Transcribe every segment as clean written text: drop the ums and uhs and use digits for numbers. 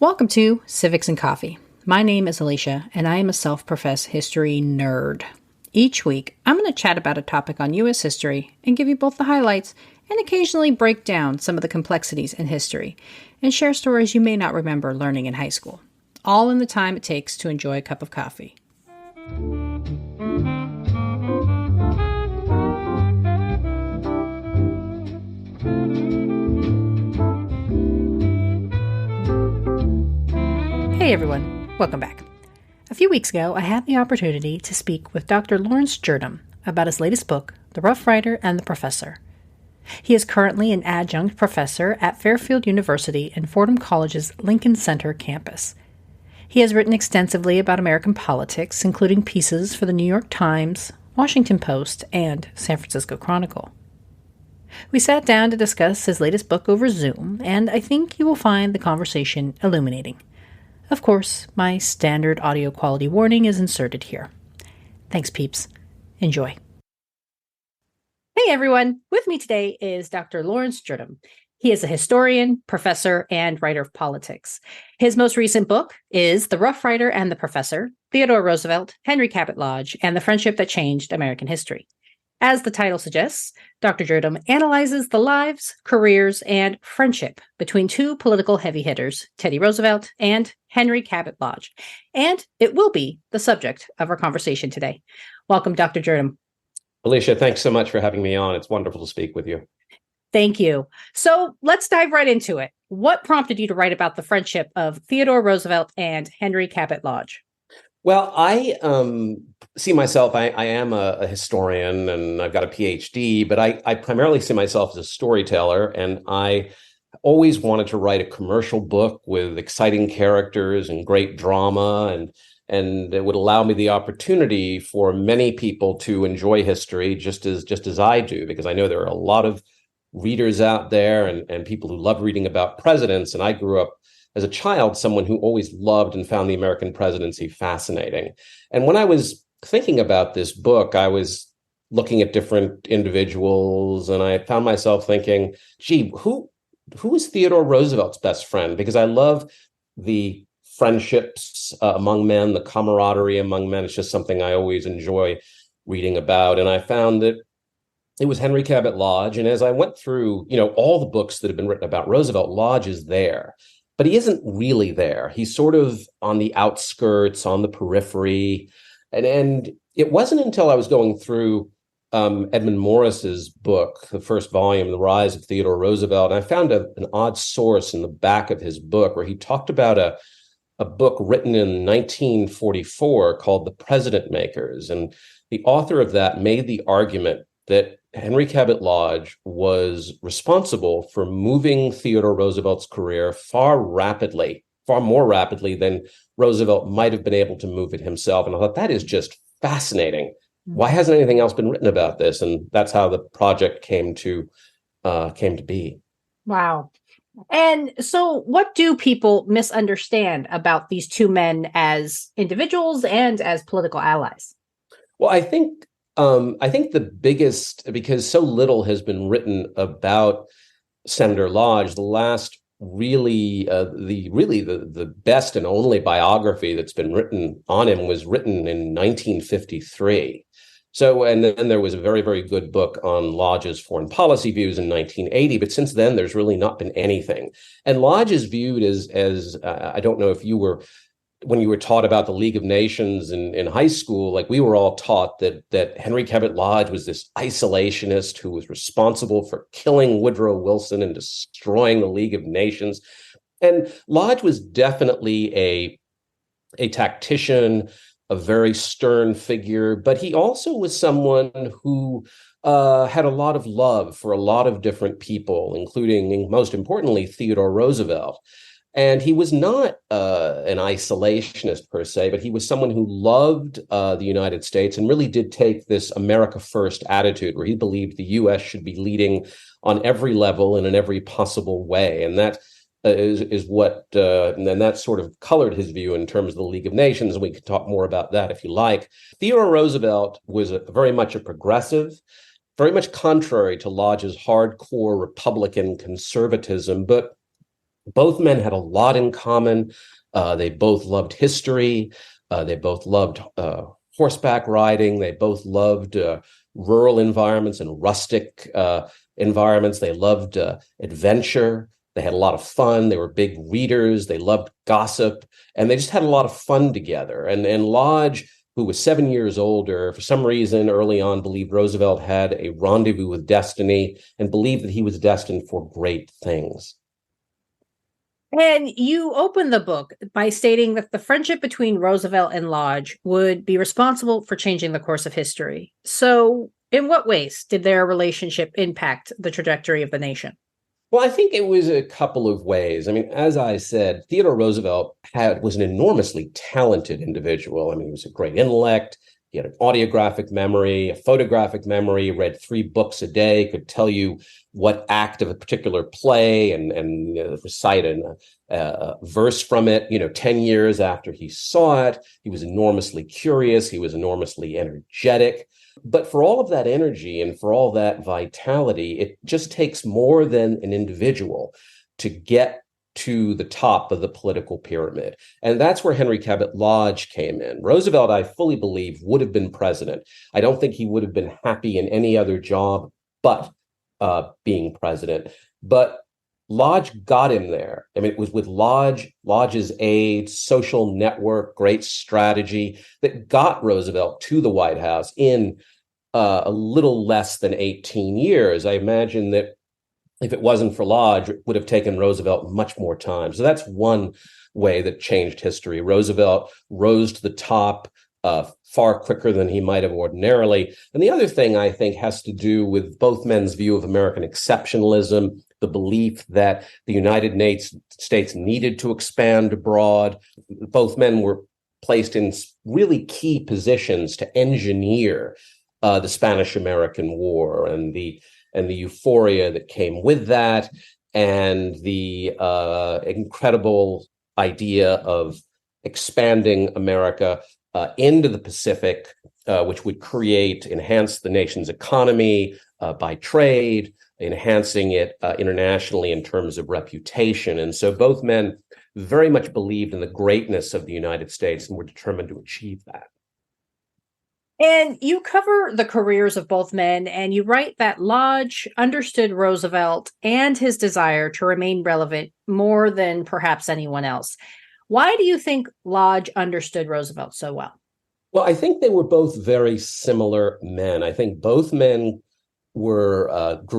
Welcome to Civics and Coffee. My name is Alicia, and I am a self-professed history nerd. Each week, I'm going to chat about a topic on U.S. history and give you both the highlights and occasionally break down some of the complexities in history and share stories you may not remember learning in high school, all in the time it takes to enjoy a cup of coffee. Hey everyone, welcome back. A few weeks ago, I had the opportunity to speak with Dr. Laurence Jurdem about his latest book, The Rough Rider and the Professor. He is currently an adjunct professor at Fairfield University and Fordham College's Lincoln Center campus. He has written extensively about American politics, including pieces for the New York Times, Washington Post, and San Francisco Chronicle. We sat down to discuss his latest book over Zoom, and I think you will find the conversation illuminating. Of course, my standard audio quality warning is inserted here. Thanks, peeps. Enjoy. Hey, everyone. With me today is Dr. Laurence Jurdem. He is a historian, professor, and writer of politics. His most recent book is The Rough Rider and the Professor, Theodore Roosevelt, Henry Cabot Lodge, and the Friendship That Changed American History. As the title suggests, Dr. Jurdem analyzes the lives, careers, and friendship between two political heavy hitters, Teddy Roosevelt and Henry Cabot Lodge. And it will be the subject of our conversation today. Welcome, Dr. Jurdem. Alicia, thanks so much for having me on. It's wonderful to speak with you. Thank you. So let's dive right into it. What prompted you to write about the friendship of Theodore Roosevelt and Henry Cabot Lodge? Well, I see myself, I am a historian and I've got a PhD, but I primarily see myself as a storyteller, and I always wanted to write a commercial book with exciting characters and great drama, and it would allow me the opportunity for many people to enjoy history just as I do, because I know there are a lot of readers out there and people who love reading about presidents, and I grew up as a child, someone who always loved and found the American presidency fascinating. And when I was thinking about this book, I was looking at different individuals, and I found myself thinking, gee, who is Theodore Roosevelt's best friend? Because I love the friendships among men, the camaraderie among men. It's just something I always enjoy reading about. And I found that it was Henry Cabot Lodge. And as I went through, all the books that have been written about Roosevelt, Lodge is there. But he isn't really there. He's sort of on the outskirts, on the periphery. And it wasn't until I was going through Edmund Morris's book, the first volume, The Rise of Theodore Roosevelt, and I found an odd source in the back of his book where he talked about a book written in 1944 called The President Makers. And the author of that made the argument that Henry Cabot Lodge was responsible for moving Theodore Roosevelt's career far more rapidly than Roosevelt might have been able to move it himself. And I thought, that is just fascinating. Why hasn't anything else been written about this? And that's how the project came to be. Wow. And so what do people misunderstand about these two men as individuals and as political allies? Well, I think the biggest, because so little has been written about Senator Lodge, the last the best and only biography that's been written on him was written in 1953. So, and then there was a very, very good book on Lodge's foreign policy views in 1980. But since then, there's really not been anything. And Lodge is viewed as I don't know if you were, when you were taught about the League of Nations in high school, like we were all taught that Henry Cabot Lodge was this isolationist who was responsible for killing Woodrow Wilson and destroying the League of Nations. And Lodge was definitely a tactician, a very stern figure, but he also was someone who had a lot of love for a lot of different people, including, most importantly, Theodore Roosevelt. And he was not an isolationist per se, but he was someone who loved the United States and really did take this America First attitude where he believed the U.S. should be leading on every level and in every possible way. And that is what, and then that sort of colored his view in terms of the League of Nations. And we could talk more about that if you like. Theodore Roosevelt was very much a progressive, very much contrary to Lodge's hardcore Republican conservatism, but Both men had a lot in common. They both loved history. They both loved horseback riding. They both loved rural environments and rustic environments. They loved adventure. They had a lot of fun. They were big readers. They loved gossip, and they just had a lot of fun together. And Lodge, who was 7 years older, for some reason early on believed Roosevelt had a rendezvous with destiny and believed that he was destined for great things. And you open the book by stating that the friendship between Roosevelt and Lodge would be responsible for changing the course of history. So, in what ways did their relationship impact the trajectory of the nation? Well, I think it was a couple of ways. I mean, as I said, Theodore Roosevelt was an enormously talented individual. I mean, he was a great intellect. He had an audiographic memory, a photographic memory, read 3 books a day, could tell you what act of a particular play and recite a verse from it, 10 years after he saw it. He was enormously curious. He was enormously energetic. But for all of that energy and for all that vitality, it just takes more than an individual to get to the top of the political pyramid. And that's where Henry Cabot Lodge came in. Roosevelt, I fully believe, would have been president. I don't think he would have been happy in any other job but being president. But Lodge got him there. I mean, it was with Lodge's aid, social network, great strategy that got Roosevelt to the White House in a little less than 18 years. I imagine that if it wasn't for Lodge, it would have taken Roosevelt much more time. So that's one way that changed history. Roosevelt rose to the top far quicker than he might have ordinarily. And the other thing I think has to do with both men's view of American exceptionalism, the belief that the United States needed to expand abroad. Both men were placed in really key positions to engineer the Spanish-American War and the euphoria that came with that, and the incredible idea of expanding America into the Pacific, which would enhance the nation's economy by trade, enhancing it internationally in terms of reputation. And so both men very much believed in the greatness of the United States and were determined to achieve that. And you cover the careers of both men, and you write that Lodge understood Roosevelt and his desire to remain relevant more than perhaps anyone else. Why do you think Lodge understood Roosevelt so well? Well, I think they were both very similar men. I think both men grew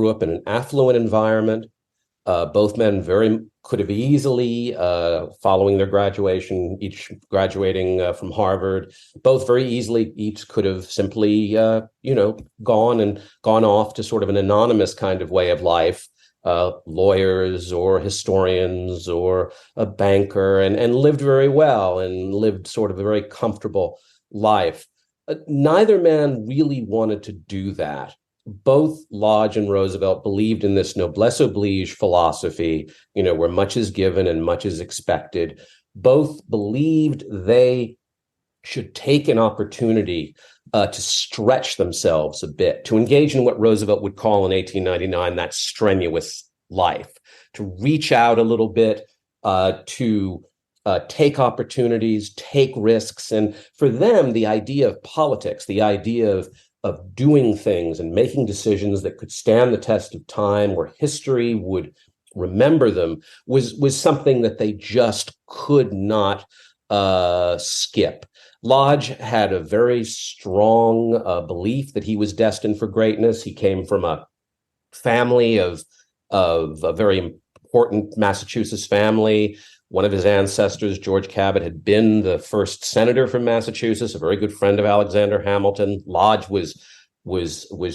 up in an affluent environment. Both men could have easily, following their graduation, each graduating from Harvard, both very easily, each could have simply, gone off to sort of an anonymous kind of way of life, lawyers or historians or a banker, and lived very well and lived sort of a very comfortable life. Neither man really wanted to do that. Both Lodge and Roosevelt believed in this noblesse oblige philosophy, where much is given and much is expected. Both believed they should take an opportunity to stretch themselves a bit, to engage in what Roosevelt would call in 1899 that strenuous life, to reach out a little bit, to take opportunities, take risks. And for them, the idea of politics, the idea of doing things and making decisions that could stand the test of time, where history would remember them, was something that they just could not skip. Lodge had a very strong belief that he was destined for greatness. He came from a family of a very important Massachusetts family. One of his ancestors, George Cabot, had been the first senator from Massachusetts, a very good friend of Alexander Hamilton. Lodge was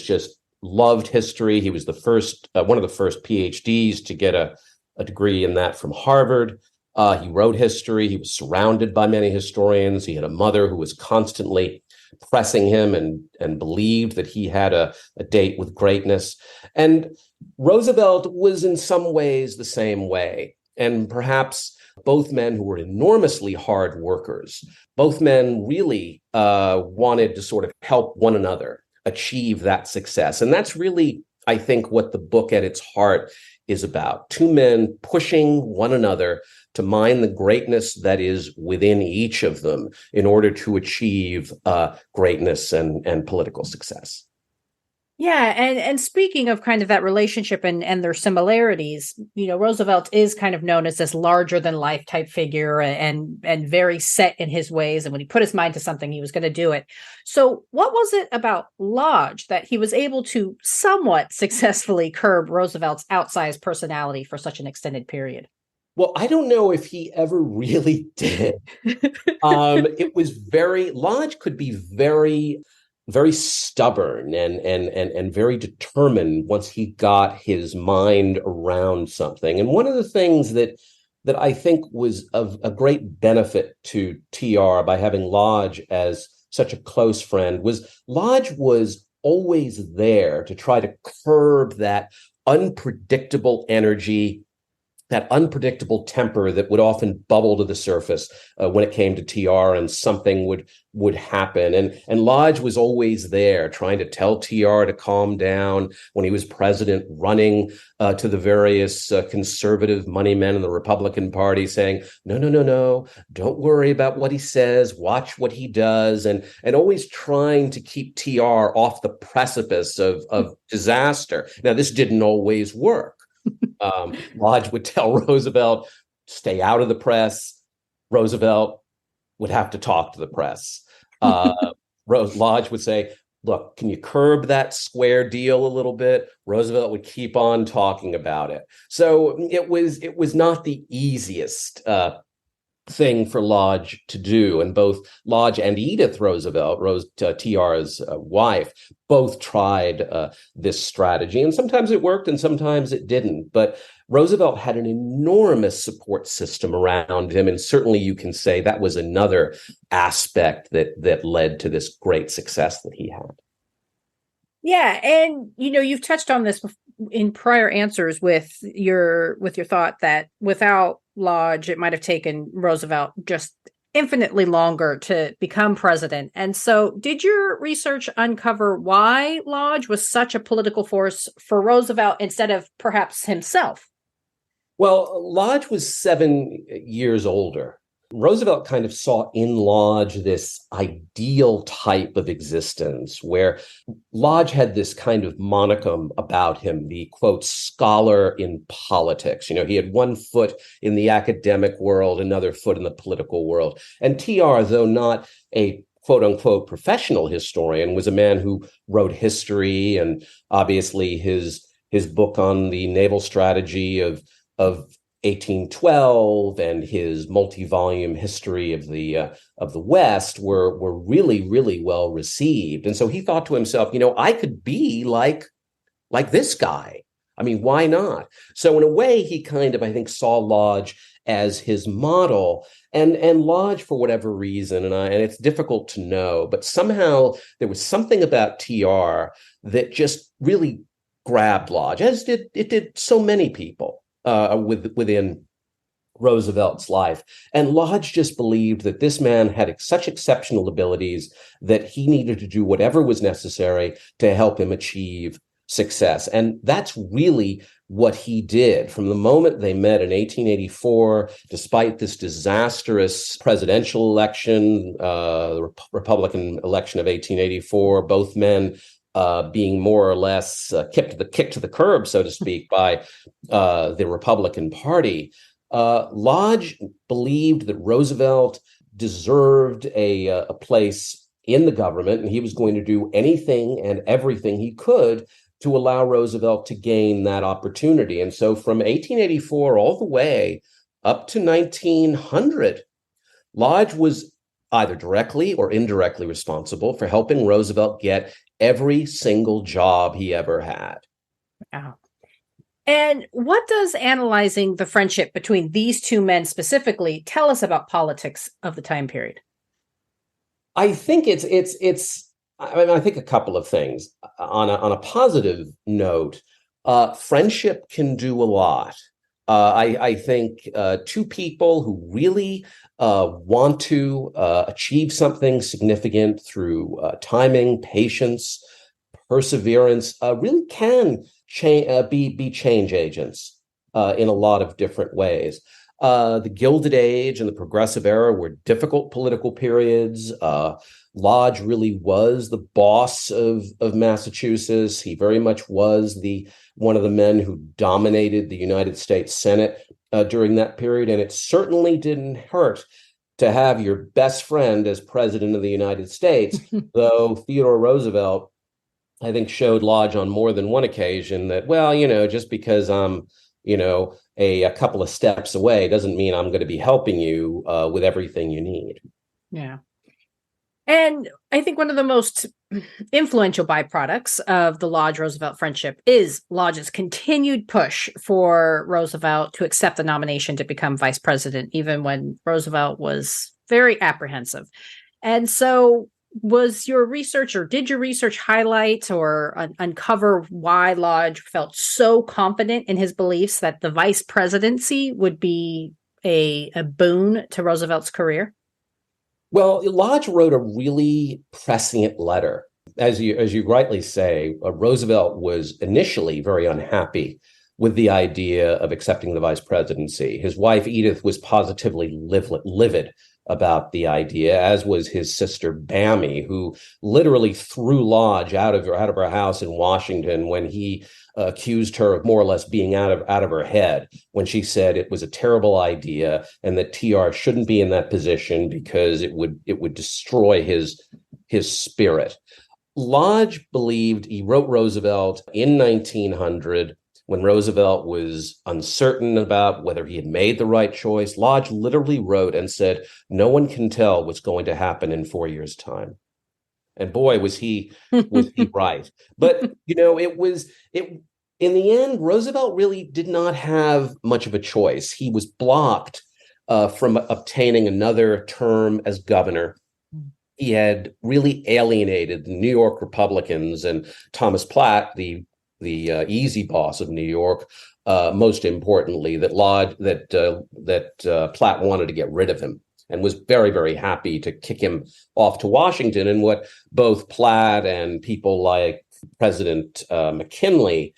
just loved history. He was one of the first PhDs to get a degree in that from Harvard. He wrote history. He was surrounded by many historians. He had a mother who was constantly pressing him and believed that he had a date with greatness. And Roosevelt was in some ways the same way. And perhaps both men who were enormously hard workers, both men really wanted to sort of help one another achieve that success. And that's really, I think, what the book at its heart is about. Two men pushing one another to mine the greatness that is within each of them in order to achieve greatness and political success. Yeah, and speaking of kind of that relationship and their similarities, Roosevelt is kind of known as this larger than life type figure and very set in his ways. And when he put his mind to something, he was going to do it. So what was it about Lodge that he was able to somewhat successfully curb Roosevelt's outsized personality for such an extended period? Well, I don't know if he ever really did. It was Lodge could be very stubborn and very determined once he got his mind around something. And one of the things that I think was of a great benefit to TR by having Lodge as such a close friend was Lodge was always there to try to curb that unpredictable energy, that unpredictable temper that would often bubble to the surface when it came to TR and something would happen. And Lodge was always there trying to tell TR to calm down when he was president, running to the various conservative money men in the Republican Party saying, no, don't worry about what he says, watch what he does, and always trying to keep TR off the precipice of disaster. Now, this didn't always work. Lodge would tell Roosevelt, stay out of the press. Roosevelt would have to talk to the press. Lodge would say, look, can you curb that square deal a little bit? Roosevelt would keep on talking about it. So it was not the easiest thing for Lodge to do. And both Lodge and Edith Roosevelt, TR's wife, both tried this strategy. And sometimes it worked and sometimes it didn't. But Roosevelt had an enormous support system around him. And certainly you can say that was another aspect that led to this great success that he had. Yeah, and you've touched on this in prior answers with your thought that without Lodge, it might have taken Roosevelt just infinitely longer to become president. And so, did your research uncover why Lodge was such a political force for Roosevelt instead of perhaps himself? Well, Lodge was 7 years older. Roosevelt kind of saw in Lodge this ideal type of existence where Lodge had this kind of monicum about him, the quote, scholar in politics. He had one foot in the academic world, another foot in the political world. And TR, though not a quote unquote professional historian, was a man who wrote history, and obviously his book on the naval strategy of 1812 and his multi-volume history of the West were really, really well received. And so he thought to himself, I could be like this guy. I mean, why not? So in a way, he kind of, I think, saw Lodge as his model. And Lodge, for whatever reason, and it's difficult to know, but somehow there was something about TR that just really grabbed Lodge, as it did so many people within Roosevelt's life. And Lodge just believed that this man had such exceptional abilities that he needed to do whatever was necessary to help him achieve success. And that's really what he did. From the moment they met in 1884, despite this disastrous presidential election, the Republican election of 1884, both men being more or less kicked to the curb, so to speak, by the Republican Party. Lodge believed that Roosevelt deserved a place in the government, and he was going to do anything and everything he could to allow Roosevelt to gain that opportunity. And so from 1884 all the way up to 1900, Lodge was either directly or indirectly responsible for helping Roosevelt get every single job he ever had. Wow. And what does analyzing the friendship between these two men specifically tell us about politics of the time period? I think I think a couple of things. On a positive note, friendship can do a lot. I think two people who really want to achieve something significant through timing, patience, perseverance, really can be change agents. in a lot of different ways. The Gilded Age and the Progressive Era were difficult political periods. Lodge really was the boss of Massachusetts. He very much was one of the men who dominated the United States Senate during that period. And it certainly didn't hurt to have your best friend as president of the United States, though Theodore Roosevelt, I think, showed Lodge on more than one occasion that, well, just because I'm, a couple of steps away doesn't mean I'm going to be helping you with everything you need. Yeah. And I think one of the most influential byproducts of the Lodge-Roosevelt friendship is Lodge's continued push for Roosevelt to accept the nomination to become vice president, even when Roosevelt was very apprehensive. And so did your research highlight or uncover why Lodge felt so confident in his beliefs that the vice presidency would be a boon to Roosevelt's career? Well, Lodge wrote a really prescient letter. As you rightly say, Roosevelt was initially very unhappy with the idea of accepting the vice presidency. His wife, Edith, was positively livid about the idea, as was his sister, Bammy, who literally threw Lodge out of her house in Washington when he accused her of more or less being out of her head, when she said it was a terrible idea and that TR shouldn't be in that position because it would destroy his spirit. Lodge believed, he wrote Roosevelt in 1900 when Roosevelt was uncertain about whether he had made the right choice. Lodge literally wrote and said, "No one can tell what's going to happen in 4 years' time." And boy, was he right. But, in the end, Roosevelt really did not have much of a choice. He was blocked from obtaining another term as governor. He had really alienated the New York Republicans and Thomas Platt, the easy boss of New York, most importantly, that Platt wanted to get rid of him and was very, very happy to kick him off to Washington, and what both Platt and people like President McKinley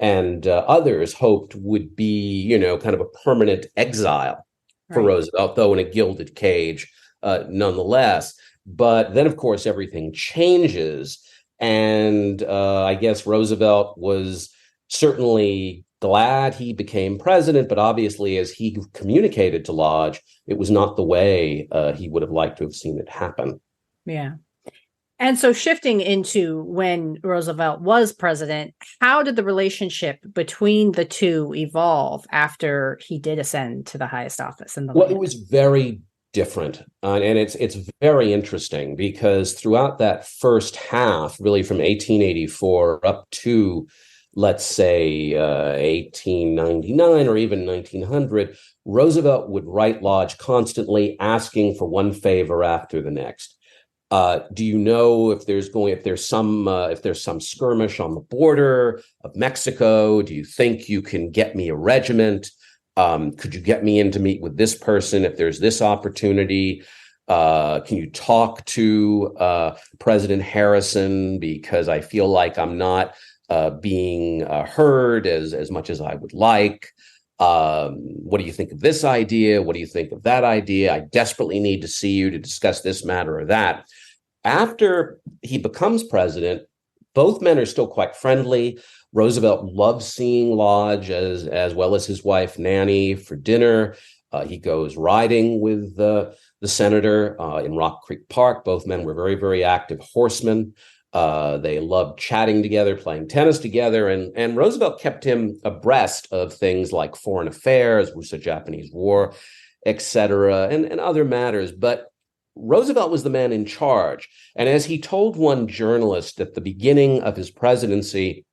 and others hoped would be, kind of a permanent exile for Roosevelt, though in a gilded cage nonetheless. But then, of course, everything changes. And I guess Roosevelt was certainly glad he became president, but obviously, as he communicated to Lodge, it was not the way he would have liked to have seen it happen. Yeah. And so shifting into when Roosevelt was president, how did the relationship between the two evolve after he did ascend to the highest office in the land? It was very different. And it's very interesting because throughout that first half, really from 1884 up to, let's say, 1899 or even 1900, Roosevelt would write Lodge constantly asking for one favor after the next. Do you know if there's some skirmish on the border of Mexico? Do you think you can get me a regiment? Could you get me in to meet with this person if there's this opportunity? Can you talk to President Harrison, because I feel like I'm not being heard as much as I would like? What do you think of this idea? What do you think of that idea? I desperately need to see you to discuss this matter or that. After he becomes president, both men are still quite friendly. Roosevelt loves seeing Lodge as well as his wife Nanny for dinner. He goes riding with the senator in Rock Creek Park. Both men were very, very active horsemen. They loved chatting together, playing tennis together, and Roosevelt kept him abreast of things like foreign affairs, Russo-Japanese War, etc., and other matters. But Roosevelt was the man in charge. And as he told one journalist at the beginning of his presidency,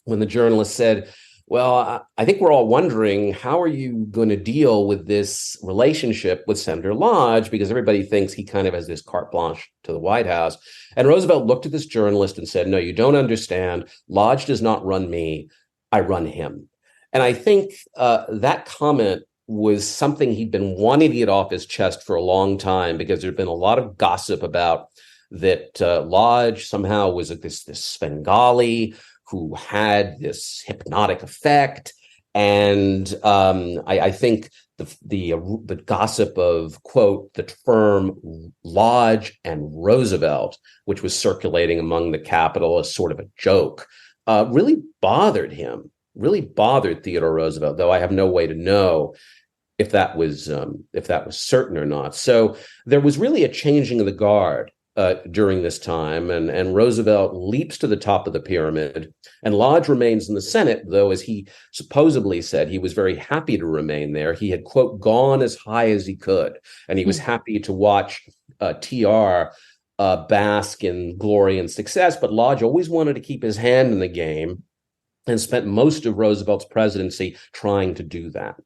when the journalist said, "Well, I think we're all wondering, how are you going to deal with this relationship with Senator Lodge? Because everybody thinks he kind of has this carte blanche to the White House." And Roosevelt looked at this journalist and said, "No, you don't understand. Lodge does not run me. I run him." And I think that comment was something he'd been wanting to get off his chest for a long time, because there'd been a lot of gossip about that Lodge somehow was this Svengali who had this hypnotic effect, And I think the gossip of, quote, the firm Lodge and Roosevelt, which was circulating among the capital as sort of a joke, really bothered him, really bothered Theodore Roosevelt, though I have no way to know if that was certain or not. So there was really a changing of the guard during this time, and Roosevelt leaps to the top of the pyramid, and Lodge remains in the Senate, though, as he supposedly said, he was very happy to remain there. He had, quote, gone as high as he could, and he was happy to watch TR bask in glory and success, but Lodge always wanted to keep his hand in the game and spent most of Roosevelt's presidency trying to do that.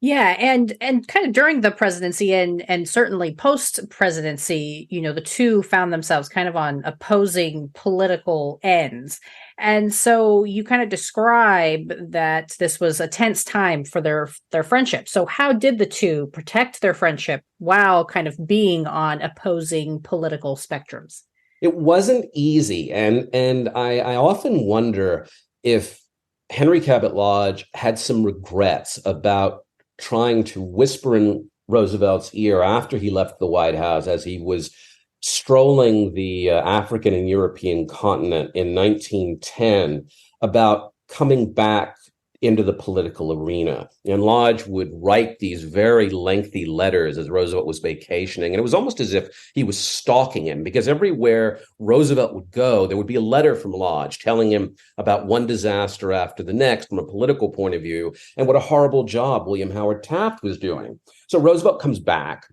Yeah, and kind of during the presidency and certainly post presidency, the two found themselves kind of on opposing political ends. And so you kind of describe that this was a tense time for their friendship. So how did the two protect their friendship while kind of being on opposing political spectrums? It wasn't easy, and I often wonder if Henry Cabot Lodge had some regrets about trying to whisper in Roosevelt's ear after he left the White House as he was strolling the African and European continent in 1910 about coming back into the political arena. And Lodge would write these very lengthy letters as Roosevelt was vacationing. And it was almost as if he was stalking him, because everywhere Roosevelt would go, there would be a letter from Lodge telling him about one disaster after the next from a political point of view, and what a horrible job William Howard Taft was doing. So Roosevelt comes back,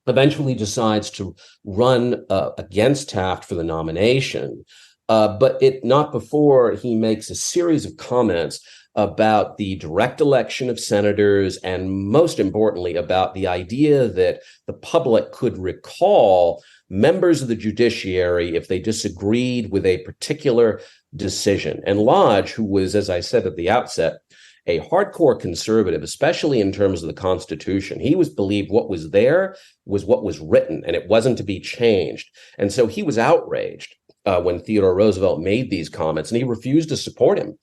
eventually decides to run against Taft for the nomination, but not before he makes a series of comments about the direct election of senators, and most importantly, about the idea that the public could recall members of the judiciary if they disagreed with a particular decision. And Lodge, who was, as I said at the outset, a hardcore conservative, especially in terms of the Constitution, he believed what was there was what was written, and it wasn't to be changed. And so he was outraged when Theodore Roosevelt made these comments, and he refused to support him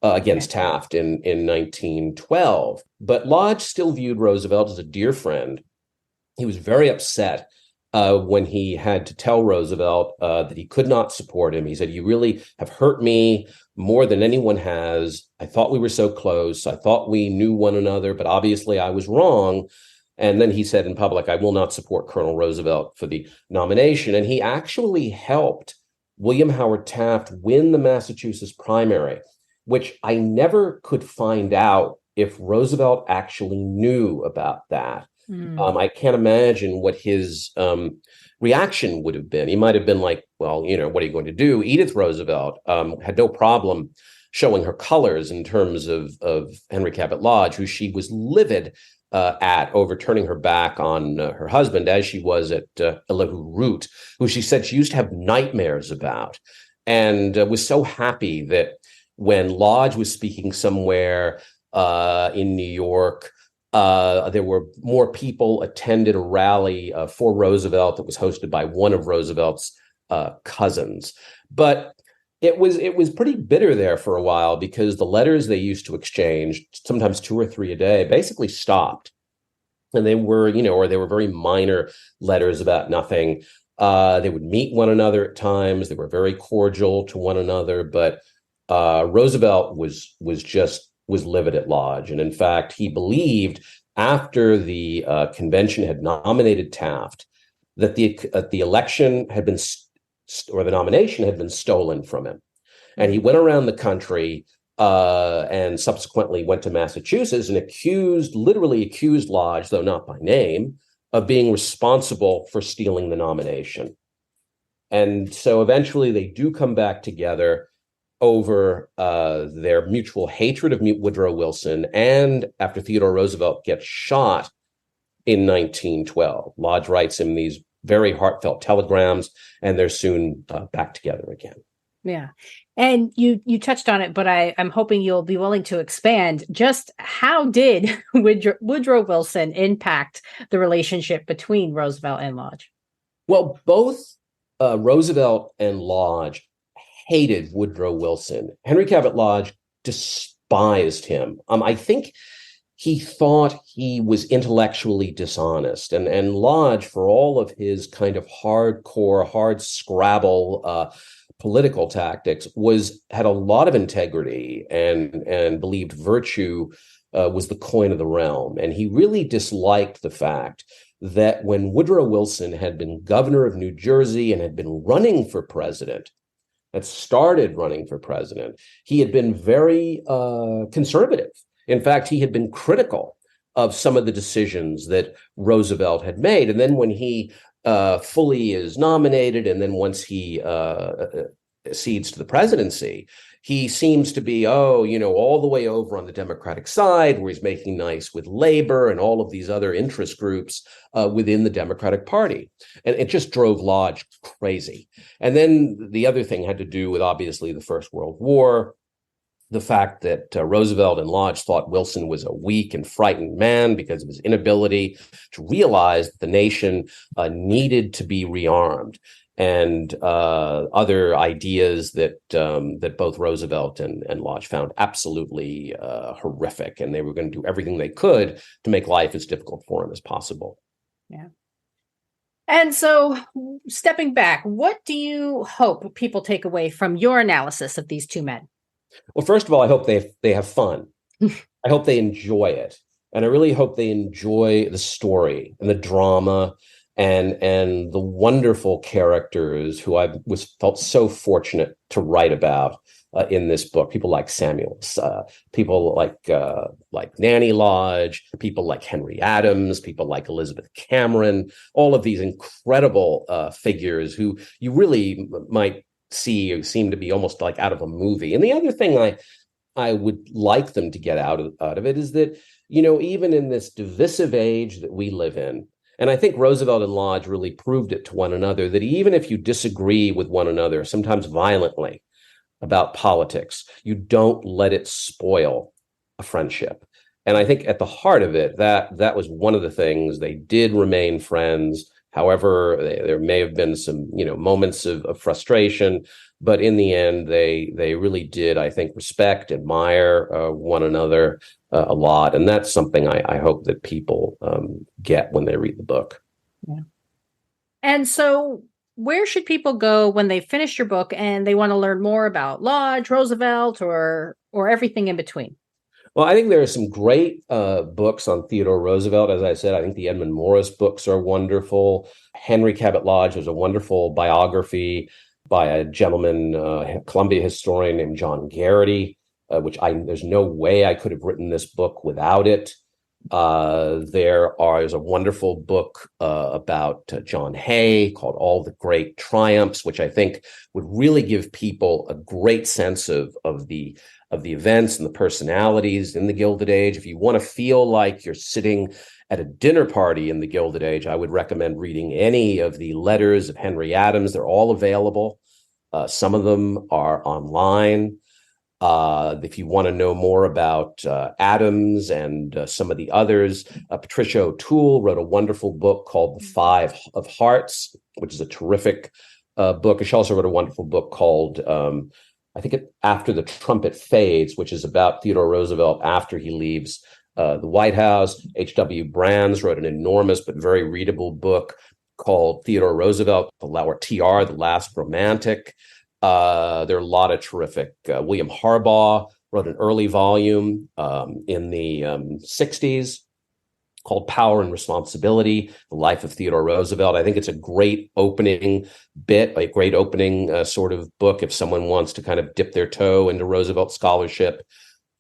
against Taft in 1912. But Lodge still viewed Roosevelt as a dear friend. He was very upset when he had to tell Roosevelt that he could not support him. He said, "You really have hurt me more than anyone has. I thought we were so close. I thought we knew one another, but obviously I was wrong." And then he said in public, "I will not support Colonel Roosevelt for the nomination." And he actually helped William Howard Taft win the Massachusetts primary, which I never could find out if Roosevelt actually knew about that. I can't imagine what his reaction would have been. He might have been like, well, what are you going to do? Edith Roosevelt had no problem showing her colors in terms of Henry Cabot Lodge, who she was livid at over turning her back on her husband, as she was at Elihu Root, who she said she used to have nightmares about, and was so happy that when Lodge was speaking somewhere in New York, there were more people attended a rally for Roosevelt that was hosted by one of Roosevelt's cousins. But it was pretty bitter there for a while, because the letters they used to exchange, sometimes 2 or 3 a day, basically stopped. And they were, or they were very minor letters about nothing. They would meet one another at times. They were very cordial to one another, but Roosevelt was livid at Lodge. And in fact, he believed, after the convention had nominated Taft, that the election had been or the nomination had been stolen from him. And he went around the country and subsequently went to Massachusetts and literally accused Lodge, though not by name, of being responsible for stealing the nomination. And so eventually they do come back together over their mutual hatred of Woodrow Wilson, and after Theodore Roosevelt gets shot in 1912. Lodge writes him these very heartfelt telegrams, and they're soon back together again. Yeah. And you touched on it, but I'm hoping you'll be willing to expand. Just how did Woodrow Wilson impact the relationship between Roosevelt and Lodge? Well, both Roosevelt and Lodge hated Woodrow Wilson. Henry Cabot Lodge despised despised him. I think he thought he was intellectually dishonest. And Lodge, for all of his kind of hardcore, hard scrabble political tactics, had a lot of integrity and believed virtue was the coin of the realm. And he really disliked the fact that when Woodrow Wilson had been governor of New Jersey and had been running for president, had started running for president, he had been very conservative. In fact, he had been critical of some of the decisions that Roosevelt had made. And then when he fully is nominated, and then once he accedes to the presidency, he seems to be, all the way over on the Democratic side, where he's making nice with labor and all of these other interest groups within the Democratic Party. And it just drove Lodge crazy. And then the other thing had to do with, obviously, the First World War. The fact that Roosevelt and Lodge thought Wilson was a weak and frightened man because of his inability to realize that the nation needed to be rearmed, and other ideas that both Roosevelt and Lodge found absolutely horrific, and they were going to do everything they could to make life as difficult for him as possible. Yeah. And so, stepping back, what do you hope people take away from your analysis of these two men? Well, first of all, I hope they have fun. I hope they enjoy it. And I really hope they enjoy the story and the drama and the wonderful characters who I felt so fortunate to write about in this book. People like Samuels, people like Nanny Lodge, people like Henry Adams, people like Elizabeth Cameron, all of these incredible figures who you really might seem to be almost like out of a movie. And the other thing I would like them to get out of it is that, even in this divisive age that we live in, and I think Roosevelt and Lodge really proved it to one another, that even if you disagree with one another, sometimes violently, about politics, you don't let it spoil a friendship. And I think at the heart of it, that was one of the things. They did remain friends. However, there may have been some, moments of frustration, but in the end, they really did, I think, respect, admire one another a lot, and that's something I hope that people get when they read the book. Yeah. And so, where should people go when they finish your book and they want to learn more about Lodge, Roosevelt, or everything in between? Well, I think there are some great books on Theodore Roosevelt. As I said, I think the Edmund Morris books are wonderful. Henry Cabot Lodge was a wonderful biography by a gentleman, Columbia historian named John Garrity, which there's no way I could have written this book without it. There's a wonderful book about John Hay called All the Great Triumphs, which I think would really give people a great sense of the events and the personalities in the Gilded Age. If you want to feel like you're sitting at a dinner party in the Gilded Age, I would recommend reading any of the letters of Henry Adams. They're all available. Some of them are online. If you want to know more about Adams and some of the others, Patricia O'Toole wrote a wonderful book called The Five of Hearts, which is a terrific book. She also wrote a wonderful book called After the Trumpet Fades, which is about Theodore Roosevelt after he leaves the White House. H.W. Brands wrote an enormous but very readable book called Theodore Roosevelt, the Last Romantic. There are a lot of terrific. William Harbaugh wrote an early volume in the 60s called Power and Responsibility, The Life of Theodore Roosevelt. I think it's a great opening a great opening sort of book if someone wants to kind of dip their toe into Roosevelt scholarship.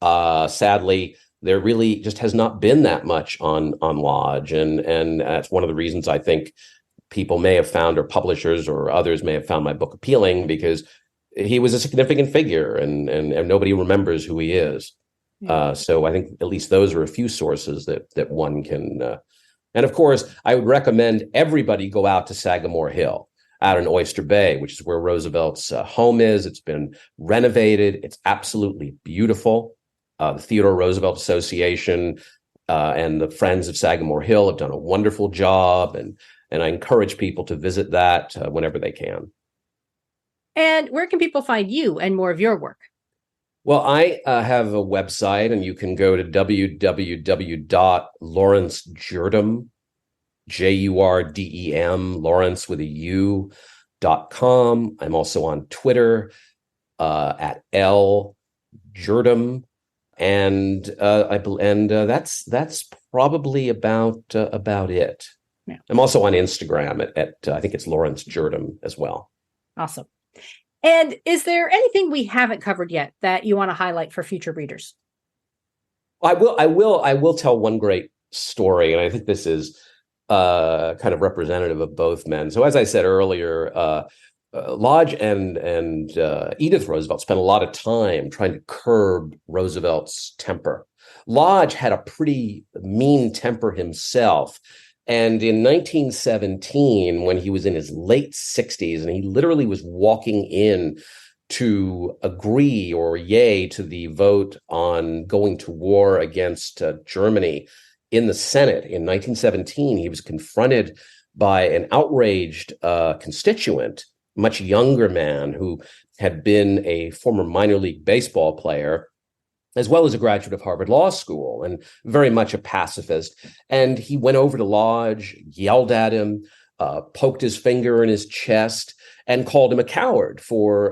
Sadly, there really just has not been that much on Lodge. And that's one of the reasons I think people may have found, or publishers or others may have found my book appealing, because he was a significant figure and nobody remembers who he is. Yeah. So I think at least those are a few sources that one can. And of course, I would recommend everybody go out to Sagamore Hill out in Oyster Bay, which is where Roosevelt's home is. It's been renovated. It's absolutely beautiful. The Theodore Roosevelt Association and the Friends of Sagamore Hill have done a wonderful job. And I encourage people to visit that whenever they can. And where can people find you and more of your work? Well, I have a website, and you can go to www.laurence.jurdem, Jurdem, Lawrence with a U.com. I'm also on Twitter at L Jurdem, and that's probably about it. Yeah. I'm also on Instagram at I think it's Laurence Jurdem as well. Awesome. And is there anything we haven't covered yet that you want to highlight for future readers? I will tell one great story, and I think this is kind of representative of both men. So, as I said earlier, Lodge and Edith Roosevelt spent a lot of time trying to curb Roosevelt's temper. Lodge had a pretty mean temper himself. And in 1917, when he was in his late 60s, and he literally was walking in to agree or yay to the vote on going to war against Germany in the Senate in 1917, he was confronted by an outraged constituent, much younger man who had been a former minor league baseball player, as well as a graduate of Harvard Law School and very much a pacifist. And he went over to Lodge, yelled at him, poked his finger in his chest, and called him a coward for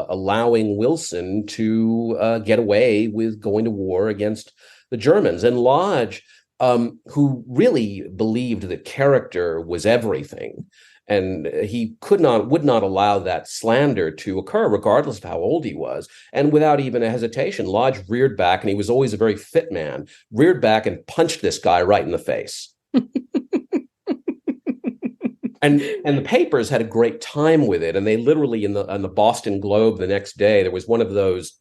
allowing Wilson to get away with going to war against the Germans. And Lodge, who really believed that character was everything, and he would not allow that slander to occur, regardless of how old he was. And without even a hesitation, Lodge reared back, and he was always a very fit man, reared back and punched this guy right in the face. And the papers had a great time with it. And they literally, on the Boston Globe the next day, there was one of those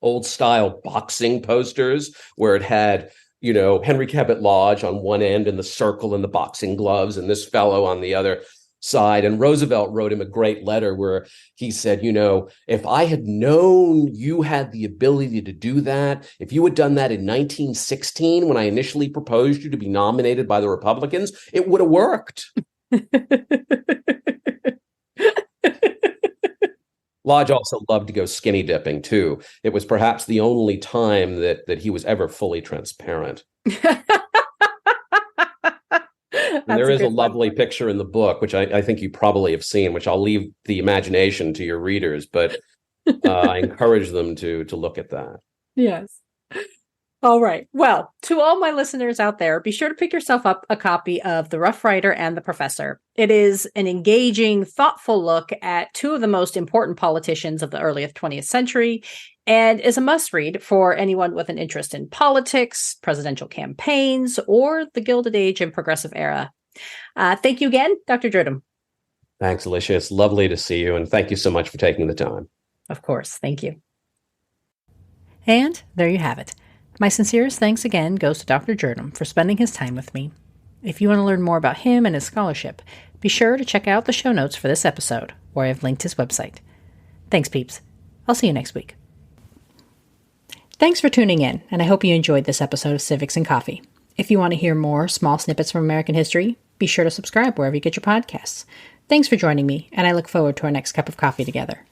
old style boxing posters where it had, Henry Cabot Lodge on one end and the circle and the boxing gloves, and this fellow on the other side. And Roosevelt wrote him a great letter where he said, if I had known you had the ability to do that, if you had done that in 1916, when I initially proposed you to be nominated by the Republicans, it would have worked. Lodge also loved to go skinny dipping too. It was perhaps the only time that he was ever fully transparent. And there is a lovely picture in the book, which I think you probably have seen, which I'll leave the imagination to your readers, but I encourage them to look at that. Yes. All right. Well, to all my listeners out there, be sure to pick yourself up a copy of The Rough Rider and the Professor. It is an engaging, thoughtful look at two of the most important politicians of the early 20th century, and is a must-read for anyone with an interest in politics, presidential campaigns, or the Gilded Age and Progressive Era. Thank you again, Dr. Jurdem. Thanks, Alicia. It's lovely to see you, and thank you so much for taking the time. Of course. Thank you. And there you have it. My sincerest thanks again goes to Dr. Jurdem for spending his time with me. If you want to learn more about him and his scholarship, be sure to check out the show notes for this episode, where I've linked his website. Thanks, peeps. I'll see you next week. Thanks for tuning in, and I hope you enjoyed this episode of Civics and Coffee. If you want to hear more small snippets from American history, be sure to subscribe wherever you get your podcasts. Thanks for joining me, and I look forward to our next cup of coffee together.